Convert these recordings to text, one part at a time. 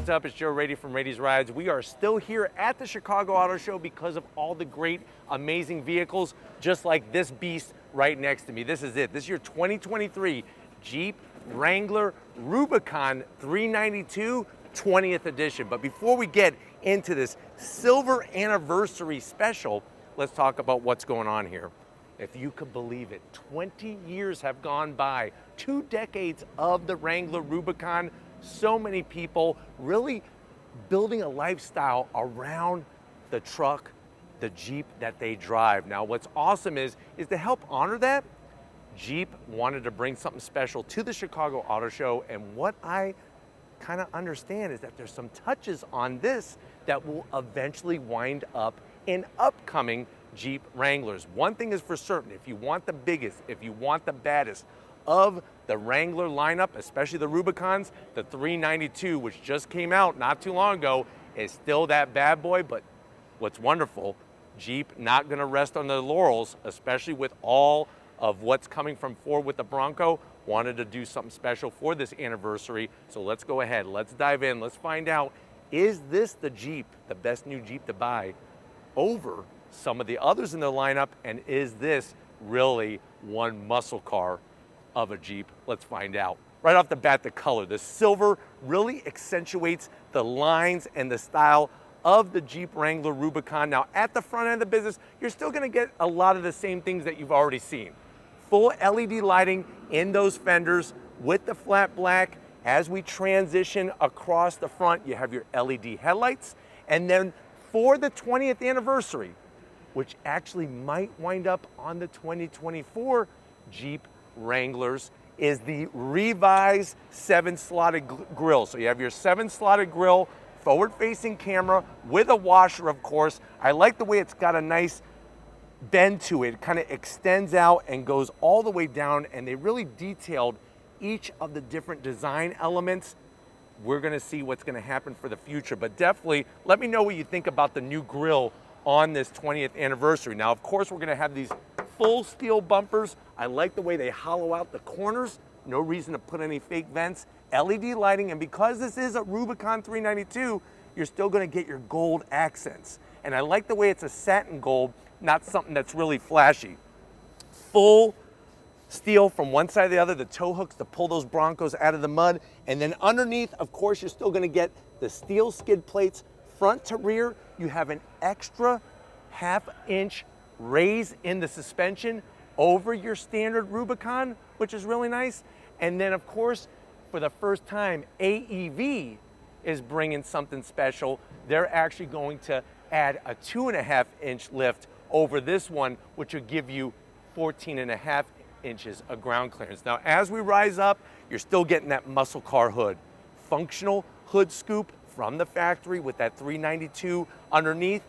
what's up? It's Joe Raiti from Raiti's Rides. We are still here at the Chicago Auto Show because of all the great, amazing vehicles, just like this beast right next to me. This is it. This is your 2023 Jeep Wrangler Rubicon 392 20th edition. But before we get into this silver anniversary special, let's talk about what's going on here. If you could believe it, 20 years have gone by, 2 decades of the Wrangler Rubicon. So many people really building a lifestyle around the truck, the Jeep that they drive. Now, what's awesome is to help honor that, Jeep wanted to bring something special to the Chicago Auto Show, and what I kind of understand is that there's some touches on this that will eventually wind up in upcoming Jeep Wranglers. One thing is for certain, if you want the biggest, if you want the baddest of the Wrangler lineup, especially the Rubicons, the 392, which just came out not too long ago, is still that bad boy. But what's wonderful, Jeep not gonna rest on their laurels, especially with all of what's coming from Ford with the Bronco, wanted to do something special for this anniversary. So let's go ahead, let's dive in, let's find out, is this the Jeep, the best new Jeep to buy over some of the others in the lineup, and is this really one muscle car of a Jeep? Let's find out. Right off the bat, the color. The silver really accentuates the lines and the style of the Jeep Wrangler Rubicon. Now, at the front end of the business, you're still gonna get a lot of the same things that you've already seen. Full LED lighting in those fenders with the flat black. As we transition across the front, you have your LED headlights. And then for the 20th anniversary, which actually might wind up on the 2024 Jeep Wranglers, is the revised 7-slotted grille. So you have your 7-slotted grille, forward-facing camera with a washer, of course. I like the way it's got a nice bend to it. It kind of extends out and goes all the way down, and they really detailed each of the different design elements. We're gonna see what's gonna happen for the future, but definitely let me know what you think about the new grille on this 20th anniversary. Now, of course, we're gonna have these full steel bumpers. I like the way they hollow out the corners. No reason to put any fake vents. LED lighting, and because this is a Rubicon 392, you're still gonna get your gold accents. And I like the way it's a satin gold, not something that's really flashy. Full steel from one side to the other, the tow hooks to pull those Broncos out of the mud. And then underneath, of course, you're still gonna get the steel skid plates front to rear. You have an extra ½ inch raise in the suspension over your standard Rubicon, which is really nice. And then, of course, for the first time, AEV is bringing something special. They're actually going to add a 2½ inch lift over this one, which will give you 14½ inches of ground clearance. Now, as we rise up, you're still getting that muscle car hood. Functional hood scoop from the factory with that 392 underneath,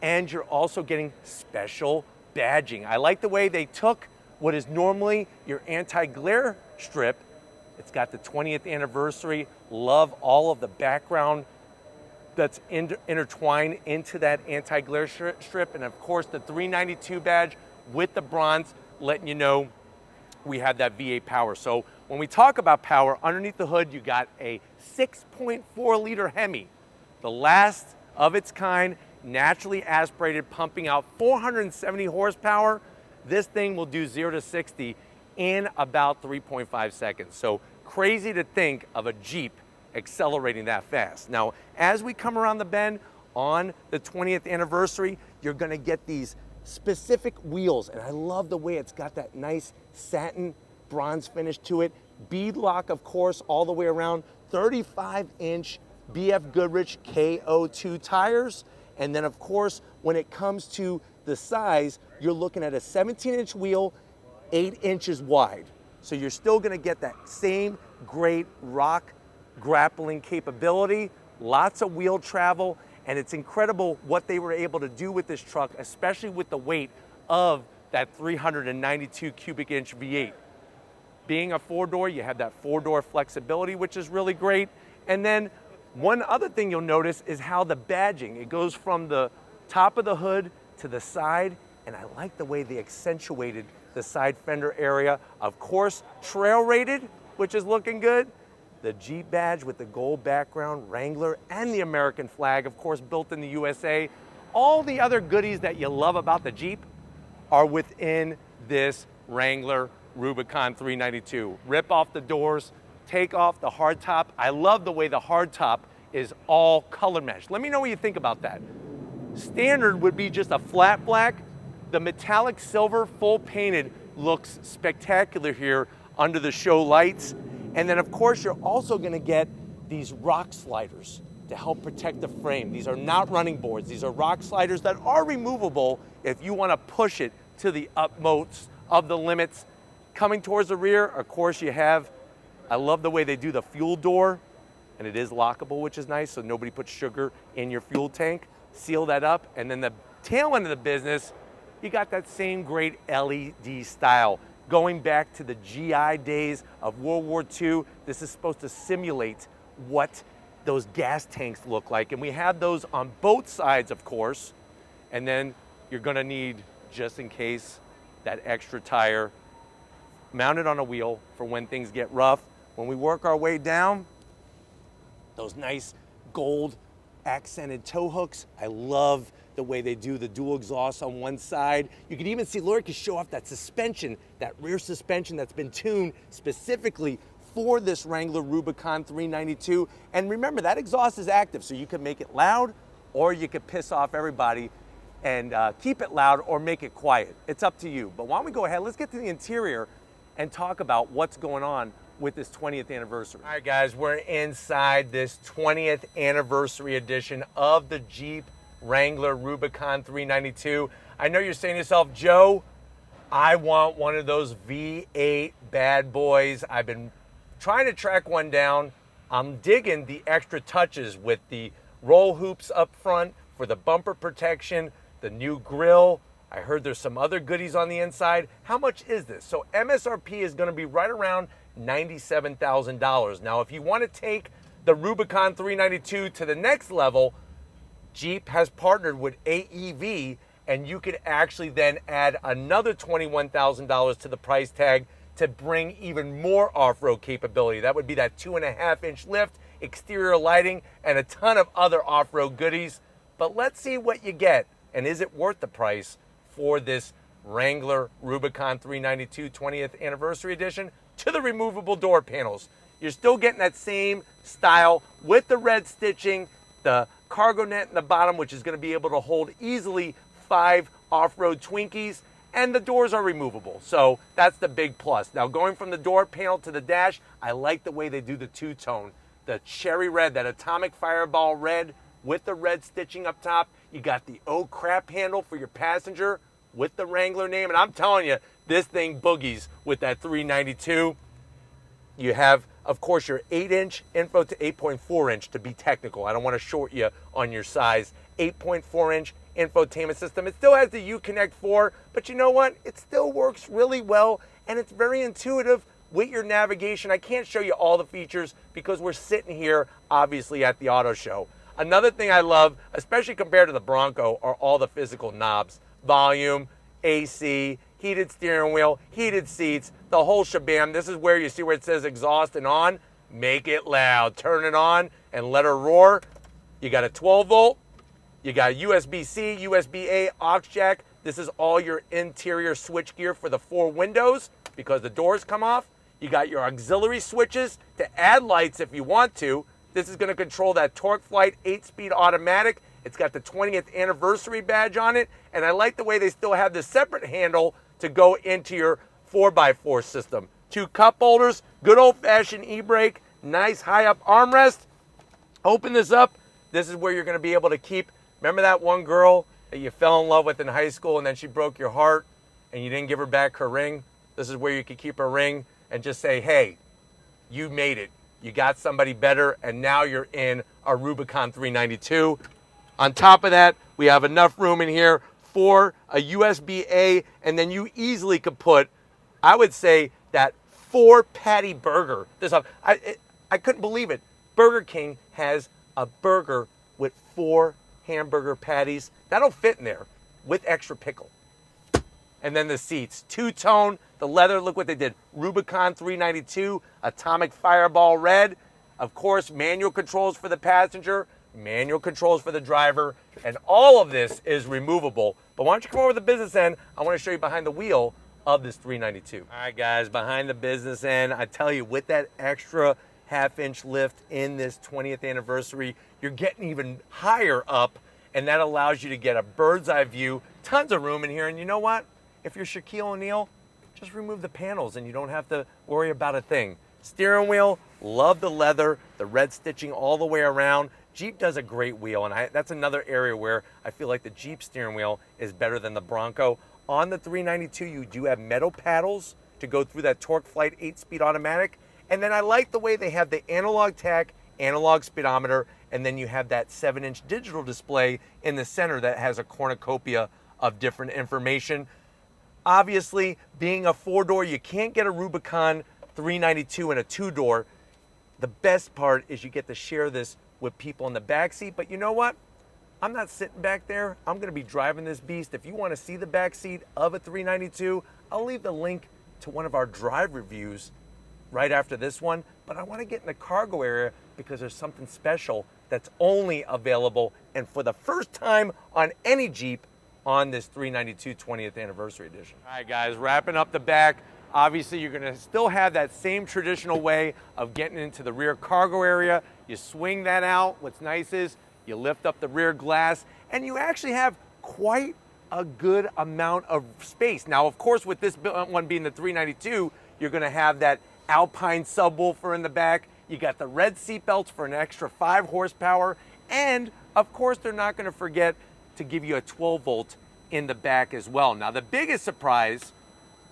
and you're also getting special badging. I like the way they took what is normally your anti-glare strip. It's got the 20th anniversary. Love all of the background that's intertwined into that anti-glare strip, and of course the 392 badge with the bronze, letting you know we have that V8 power. So when we talk about power, underneath the hood, you got a 6.4 liter Hemi, the last of its kind, naturally aspirated, pumping out 470 horsepower. This thing will do 0 to 60 in about 3.5 seconds. So crazy to think of a Jeep accelerating that fast. Now, as we come around the bend on the 20th anniversary, you're gonna get these specific wheels, and I love the way it's got that nice satin bronze finish to it. Bead lock, of course, all the way around. 35-inch BF Goodrich KO2 tires. And then, of course, when it comes to the size, you're looking at a 17-inch wheel, 8 inches wide. So you're still gonna get that same great rock grappling capability, lots of wheel travel, and it's incredible what they were able to do with this truck, especially with the weight of that 392 cubic inch V8. Being a 4-door, you have that 4-door flexibility, which is really great. And then one other thing you'll notice is how the badging, it goes from the top of the hood to the side, and I like the way they accentuated the side fender area. Of course, trail rated, which is looking good. the Jeep badge with the gold background, Wrangler, and the American flag, of course, built in the USA. All the other goodies that you love about the Jeep are within this Wrangler Rubicon 392. Rip off the doors, take off the hardtop. I love the way the hardtop is all color matched. Let me know what you think about that. Standard would be just a flat black. The metallic silver, full painted, looks spectacular here under the show lights. And then of course you're also gonna get these rock sliders to help protect the frame. These are not running boards. These are rock sliders that are removable if you wanna push it to the utmost of the limits. Coming towards the rear, of course you have, I love the way they do the fuel door, and it is lockable, which is nice, so nobody puts sugar in your fuel tank. Seal that up, and then the tail end of the business, you got that same great LED style. Going back to the GI days of World War II, this is supposed to simulate what those gas tanks look like. And we have those on both sides, of course. And then you're gonna need, just in case, that extra tire mounted on a wheel for when things get rough. When we work our way down, those nice gold accented tow hooks. I love the way they do the dual exhaust on one side. You can even see Lori can show off that suspension, that rear suspension that's been tuned specifically for this Wrangler Rubicon 392. And remember, that exhaust is active, so you can make it loud or you could piss off everybody and keep it loud or make it quiet. It's up to you. But why don't we go ahead, let's get to the interior and talk about what's going on with this 20th anniversary. All right, guys, we're inside this 20th anniversary edition of the Jeep Wrangler Rubicon 392. I know you're saying to yourself, Joe, I want one of those V8 bad boys. I've been trying to track one down. I'm digging the extra touches with the roll hoops up front for the bumper protection, the new grille. I heard there's some other goodies on the inside. How much is this? So MSRP is gonna be right around $97,000. Now, if you want to take the Rubicon 392 to the next level, Jeep has partnered with AEV, and you could actually then add another $21,000 to the price tag to bring even more off-road capability. That would be that 2.5-inch lift, exterior lighting, and a ton of other off-road goodies. But let's see what you get, and is it worth the price for this Wrangler Rubicon 392 20th Anniversary Edition to the removable door panels. You're still getting that same style with the red stitching, the cargo net in the bottom, which is going to be able to hold easily 5 off-road Twinkies, and the doors are removable. So that's the big plus. Now, going from the door panel to the dash, I like the way they do the two-tone. The cherry red, that atomic fireball red with the red stitching up top. You got the oh crap handle for your passenger with the Wrangler name, and I'm telling you, this thing boogies with that 392. You have, of course, your 8-inch info to 8.4-inch to be technical. I don't want to short you on your size. 8.4-inch infotainment system. It still has the Uconnect 4, but you know what? It still works really well, and it's very intuitive with your navigation. I can't show you all the features because we're sitting here, obviously, at the auto show. Another thing I love, especially compared to the Bronco, are all the physical knobs. Volume, AC, heated steering wheel, heated seats, the whole shabam. This is where you see where it says exhaust and on. Make it loud. Turn it on and let her roar. You got a 12-volt. You got USB-C, USB-A, aux jack. This is all your interior switch gear for the 4 windows because the doors come off. You got your auxiliary switches to add lights if you want to. This is going to control that Torque Flight 8-speed automatic. It's got the 20th anniversary badge on it, and I like the way they still have this separate handle to go into your 4x4 system. 2 cup holders, good old-fashioned e-brake, nice high-up armrest. Open this up. This is where you're going to be able to keep, remember that one girl that you fell in love with in high school and then she broke your heart and you didn't give her back her ring? This is where you could keep her ring and just say, hey, you made it. You got somebody better, and now you're in a Rubicon 392. On top of that, we have enough room in here for a USB-A, and then you easily could put, I would say, that 4-patty burger. I couldn't believe it. Burger King has a burger with 4 hamburger patties. That'll fit in there with extra pickle. And then the seats, 2-tone, the leather, look what they did. Rubicon 392, atomic fireball red. Of course, manual controls for the passenger, manual controls for the driver, and all of this is removable. But why don't you come over to the business end? I want to show you behind the wheel of this 392. All right, guys, behind the business end, I tell you, with that extra half-inch lift in this 20th anniversary, you're getting even higher up, and that allows you to get a bird's eye view, tons of room in here. And you know what? If you're Shaquille O'Neal, just remove the panels and you don't have to worry about a thing. Steering wheel, love the leather, the red stitching all the way around. Jeep does a great wheel, and that's another area where I feel like the Jeep steering wheel is better than the Bronco. On the 392, you do have metal paddles to go through that Torque Flight 8-speed automatic. And then I like the way they have the analog tach, analog speedometer, and then you have that 7-inch digital display in the center that has a cornucopia of different information. Obviously, being a 4-door, you can't get a Rubicon 392 in a 2-door. The best part is you get to share this with people in the back seat. But you know what? I'm not sitting back there. I'm going to be driving this beast. If you want to see the back seat of a 392, I'll leave the link to one of our drive reviews right after this one. But I want to get in the cargo area because there's something special that's only available and for the first time on any Jeep on this 392 20th anniversary edition. All right, guys, wrapping up the back. Obviously, you're going to still have that same traditional way of getting into the rear cargo area. You swing that out. What's nice is you lift up the rear glass, and you actually have quite a good amount of space. Now, of course, with this one being the 392, you're going to have that Alpine subwoofer in the back. You got the red seat belts for an extra 5 horsepower, and of course, they're not going to forget to give you a 12-volt in the back as well. Now, the biggest surprise,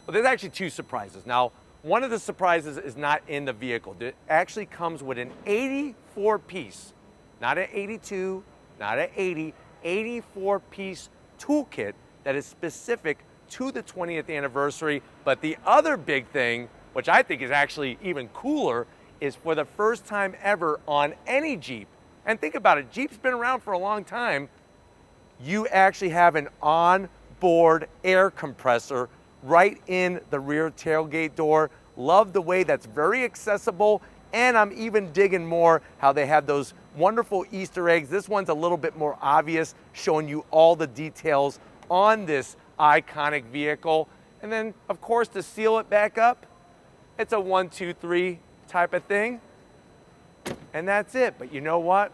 well, there's actually 2 surprises. Now, one of the surprises is not in the vehicle. It actually comes with an 84-piece, not an 82, not an 80, 84-piece toolkit that is specific to the 20th anniversary. But the other big thing, which I think is actually even cooler, is for the first time ever on any Jeep, and think about it, Jeep's been around for a long time, you actually have an onboard air compressor right in the rear tailgate door. Love the way that's very accessible, and I'm even digging more how they have those wonderful Easter eggs. This one's a little bit more obvious, showing you all the details on this iconic vehicle. And then, of course, to seal it back up, it's a 1, 2, 3 type of thing, and that's it. But you know what?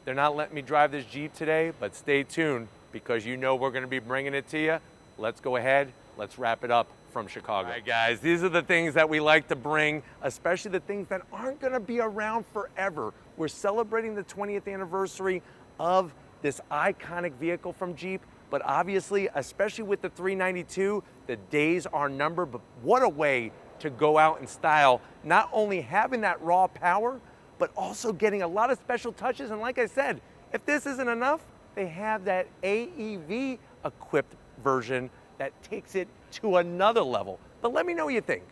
They're not letting me drive this Jeep today, but stay tuned because you know we're going to be bringing it to you. Let's go ahead. Let's wrap it up from Chicago. All right, guys, these are the things that we like to bring, especially the things that aren't going to be around forever. We're celebrating the 20th anniversary of this iconic vehicle from Jeep, but obviously, especially with the 392, the days are numbered. But what a way to go out in style, not only having that raw power, but also getting a lot of special touches. And like I said, if this isn't enough, they have that AEV equipped version that takes it to another level. But let me know what you think.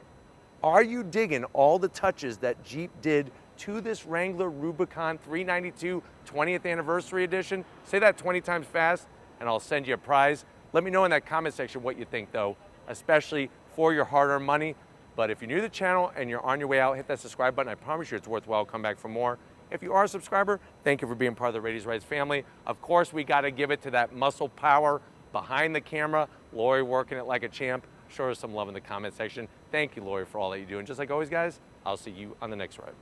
Are you digging all the touches that Jeep did to this Wrangler Rubicon 392 20th anniversary edition? Say that 20 times fast and I'll send you a prize. Let me know in that comment section what you think though, especially for your hard-earned money. But if you're new to the channel and you're on your way out, hit that subscribe button. I promise you it's worthwhile. Come back for more. If you are a subscriber, thank you for being part of the Raiti's Rides family. Of course, we got to give it to that muscle power behind the camera. Lori working it like a champ. Show her some love in the comment section. Thank you, Lori, for all that you do. And just like always, guys, I'll see you on the next ride.